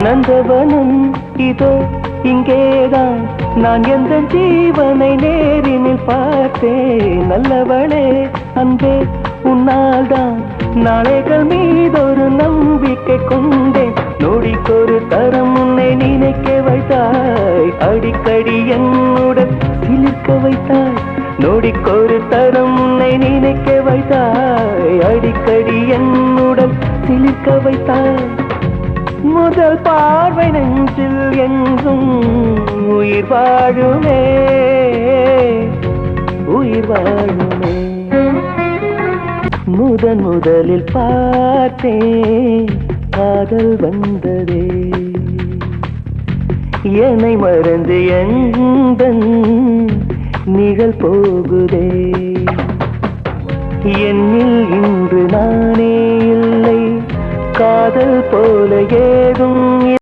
நந்தவனம் இதோ இங்கேதான், நான் எந்த ஜீவனை நேரினில் பார்த்தேன். நல்லவளே அன்பே உன்னால்தான் நாளைகள் மீதொரு நம்பிக்கை கொண்டேன். நொடிக்கொரு தரம் உன்னை நினைக்க வைத்தாய், அடிக்கடி என்னுடன் சிலிர்க்க வைத்தாய். நொடிக்கொரு தரம் உன்னை நினைக்க வைத்தாய், அடிக்கடி என்னுடன் சிலிர்க்க வைத்தாய். முதல் பார்வை நெஞ்சில் என்றும் உயிர் வாழுமே, உயிர் வாழுமே. முதலில் பார்த்தேன் காதல் வந்ததே, என்னை மறந்து எந்தன் நிகழ் போகுதே. என்னில் இன்று நானே இல்லை, காதல் போல ஏதும்